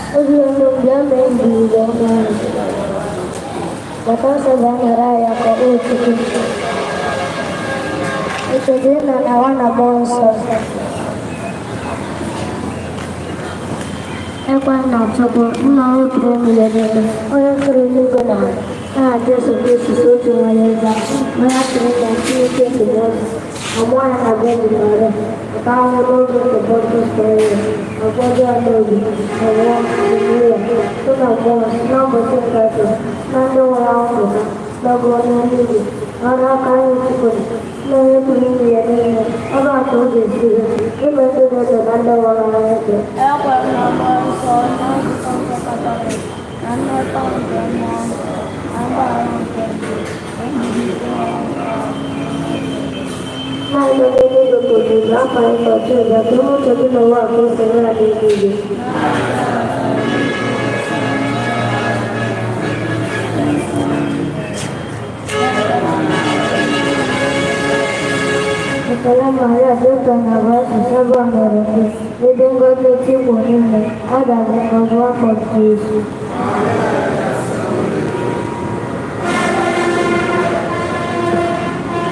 Ujian di zaman kata sebenarnya ya kau uji itu dia nanawan abonso aku nak coba mau kremi jadi orang kremi kena ada sesuatu cuma ada banyak kremi yang tidak semua yang ada di luar kalau orang berkebutuhan sekali apa dia lagi orang ini tu nak buat nak bersekat nak orang tu nak buat ni orang kaya pun nak beli dia ni orang tu jadi ini betul betul ada orang tu. Aku nak buat soalnya kita kata anda tahu jangan anda orang kerja Nah, ini betul juga apa yang kau cakap. Kamu jadi bawa aku segera di sini. Setelah Maria juga nabas sebuah mereka, didengar kecil punya ada sebuah kursus.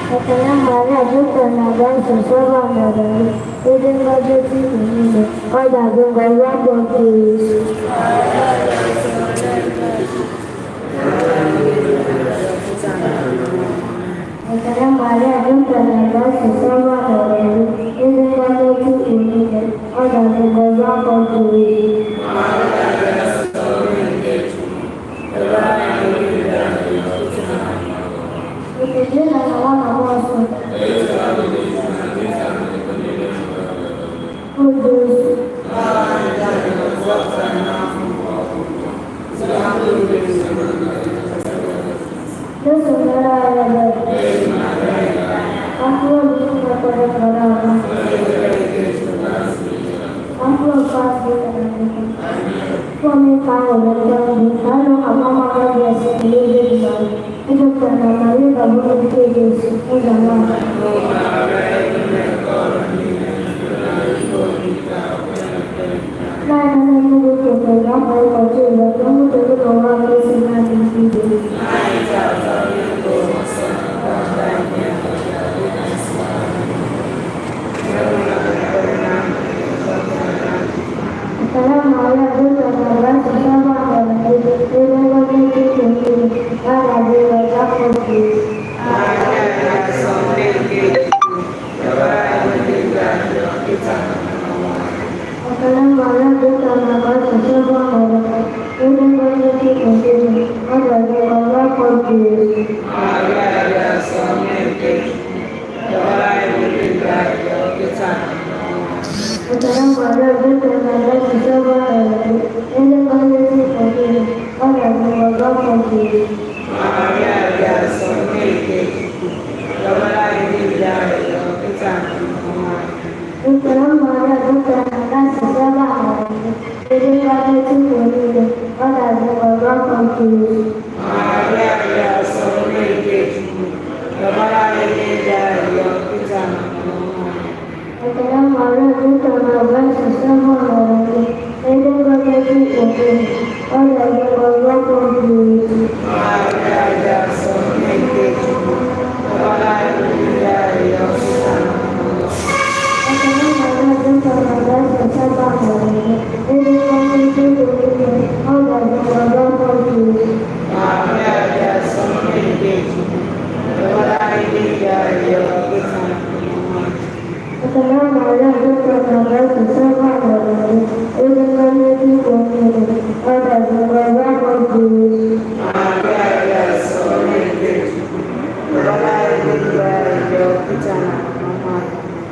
Setelah Maria juga nabas sebuah mereka, didengar kecil punya ada sebuah kursus. Sekarang Maria juga nabas sebuah mereka, didengar kecil punya ada sebuah kursus. Itu nanawan abonso. Kudus. Saudara ada. Aku bisa kepada saudara. Aku pasti suami kau dan kalau kamu makan biasa ini itu karena dia kamu itu jangan. Nah, kamu itu program kalau kamu itu orang yang senang itu. Sekarang Maria juga nabas bersama mereka, didengar kecil punya ada sebuah kursus. Sekarang Maria juga nabas bersama mereka, didengar kecil punya ada sebuah kursus. Sekarang Maria juga nabas bersama mereka, didengar kecil punya ada sebuah kursus. Sekarang Maria juga nabas bersama mereka, didengar kecil punya ada sebuah kursus. Sekarang Maria juga nabas bersama mereka, didengar kecil punya ada sebuah kursus. Sekarang Maria juga nabas bersama mereka, didengar kecil punya ada sebuah kursus. Sekarang Maria juga nabas bersama mereka, didengar kecil punya ada sebuah kursus.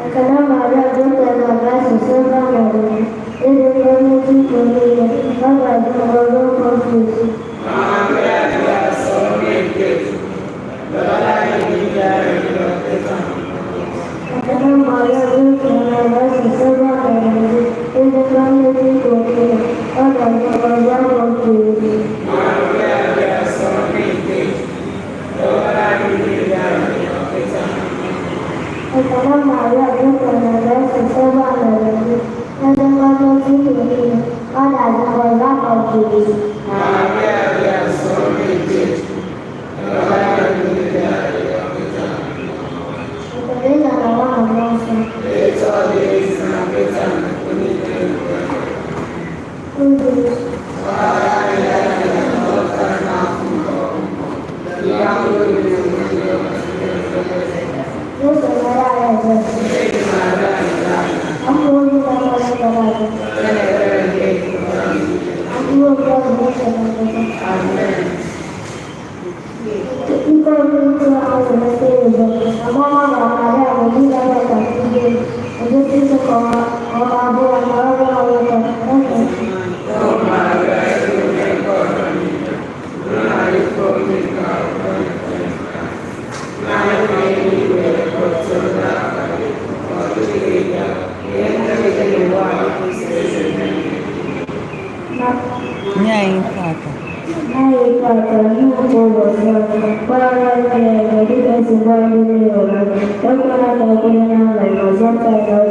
Sekarang Maria juga nabas bersama mereka, didengar kecil punya ada sebuah kursus. Sekarang Maria juga nabas bersama mereka, didengar kecil punya ada sebuah kursus. Sekarang Maria juga nabas bersama mereka, didengar kecil punya all that you for love of Jesus. Maria, we are so rich. Utabeza na wana mmoja. It's all this and better. Yesu mara Nyai Papa. Hai Papa, io voglio guardare che si vuole vedere, poi guardare che non è la cosa che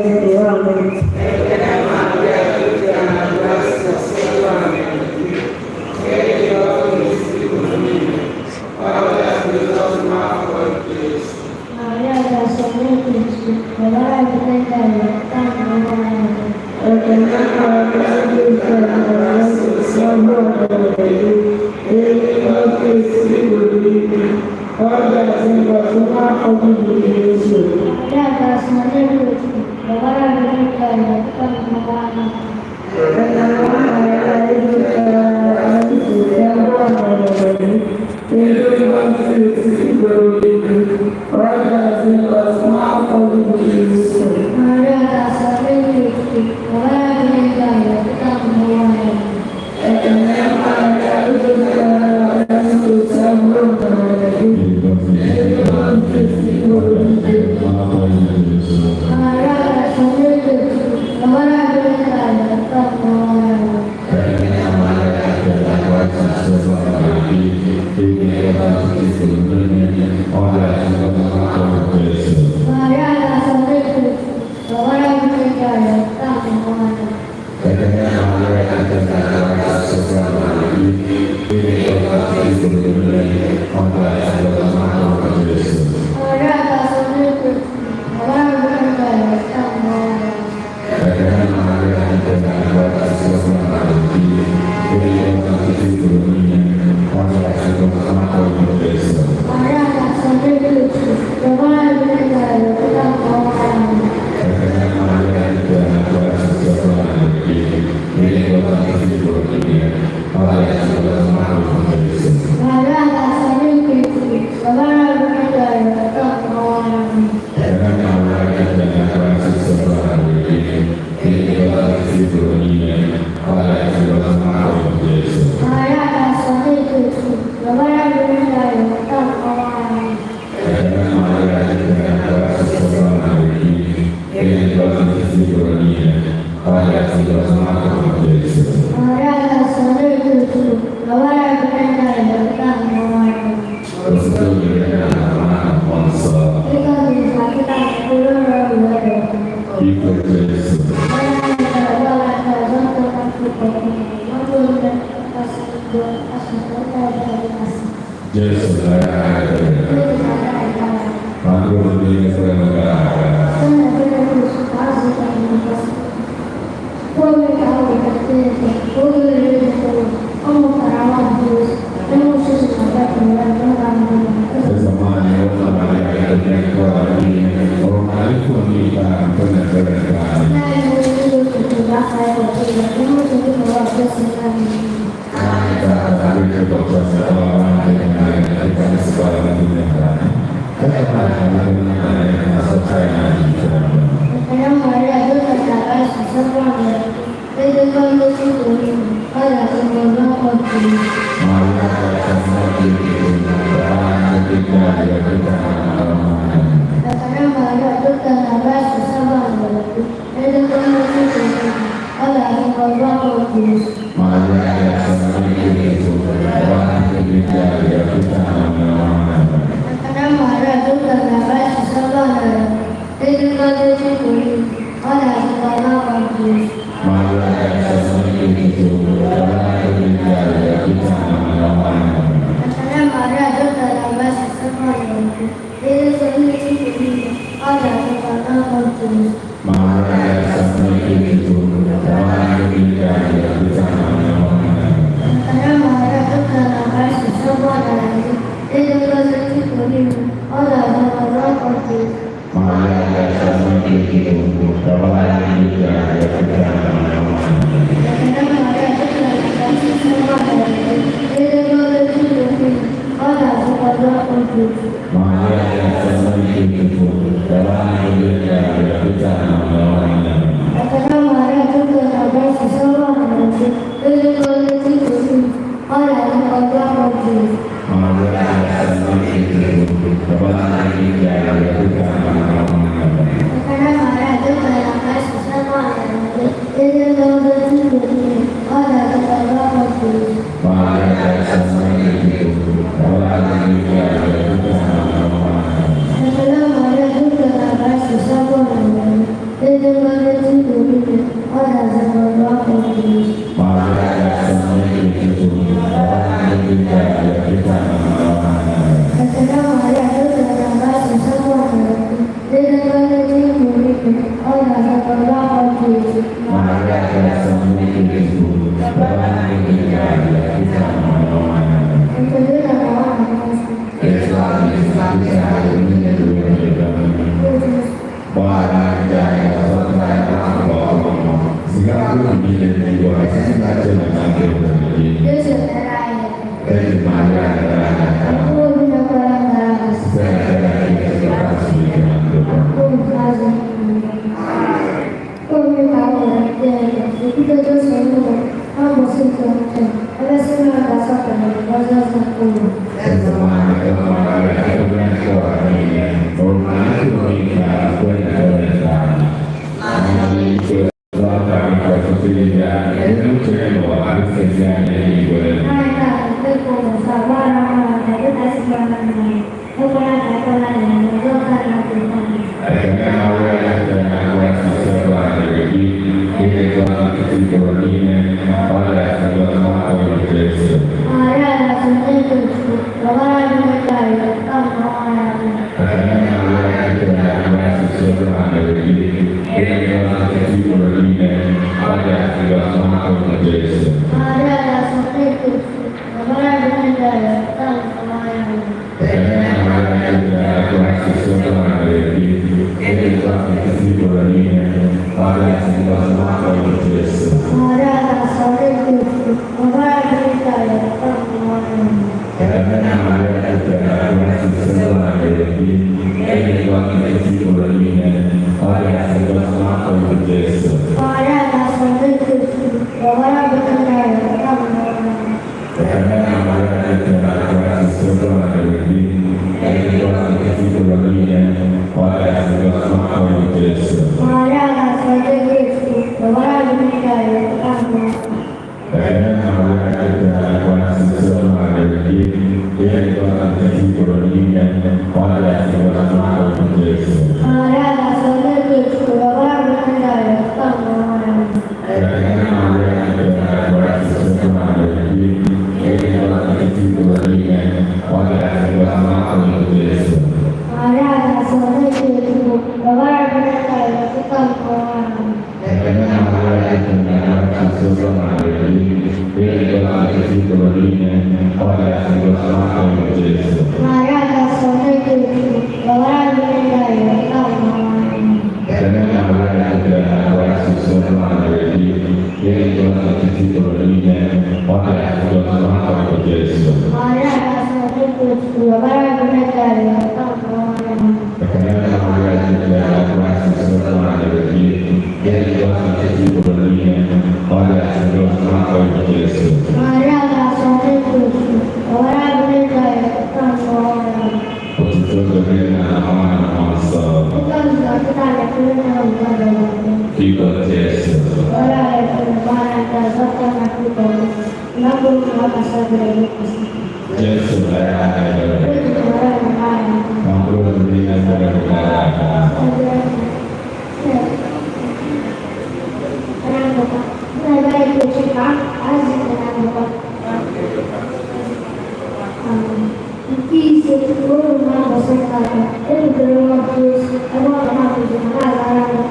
Itu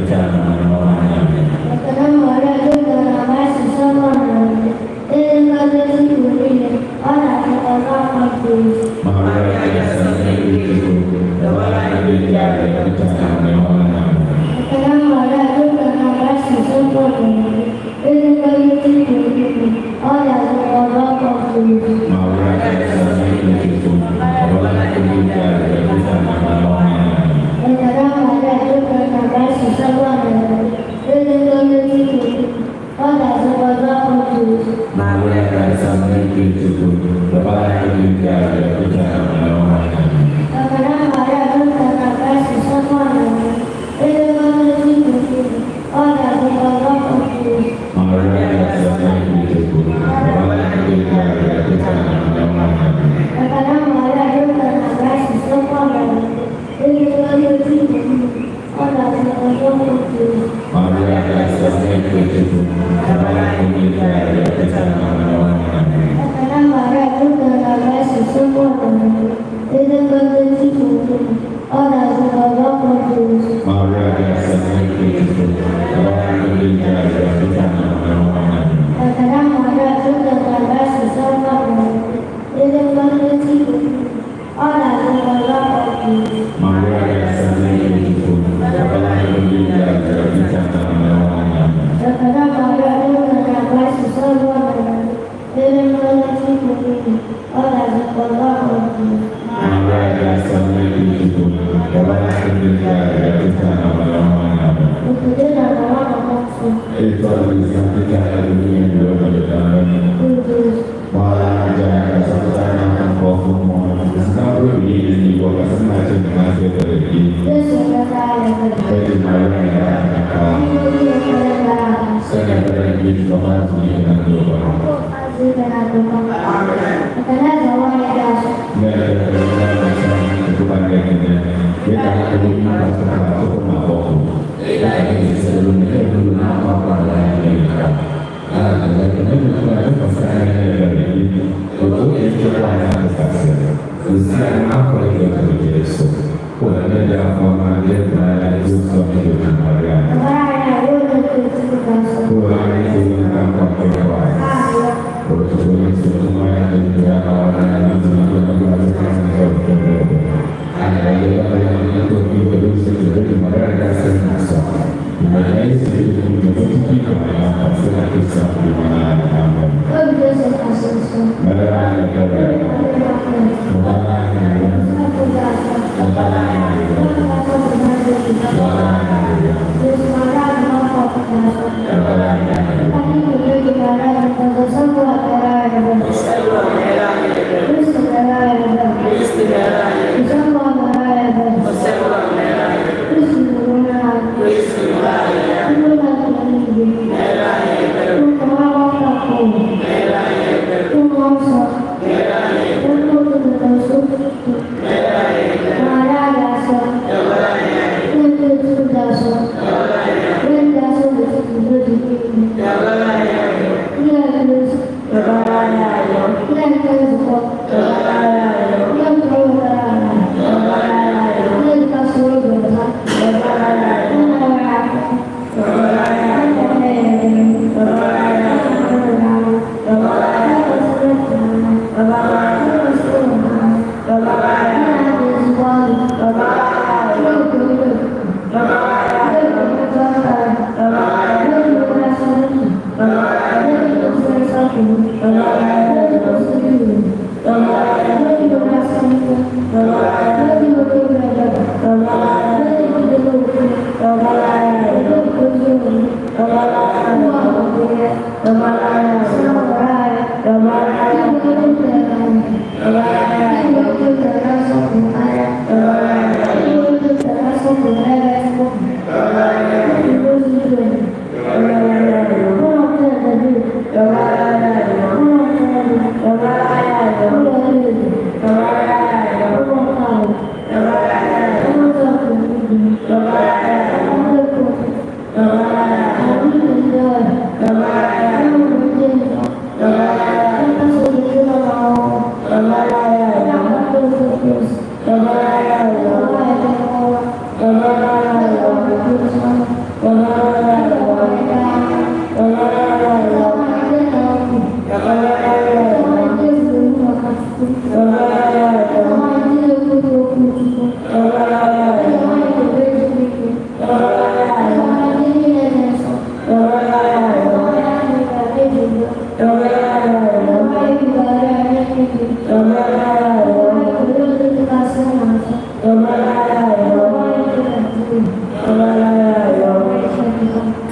Terima kasih.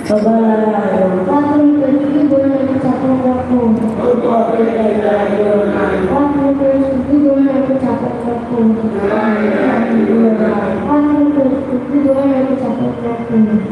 Waktu itu boleh mencapai waktu. Waktu itu boleh mencapai waktu. Waktu itu boleh mencapai waktu.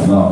No.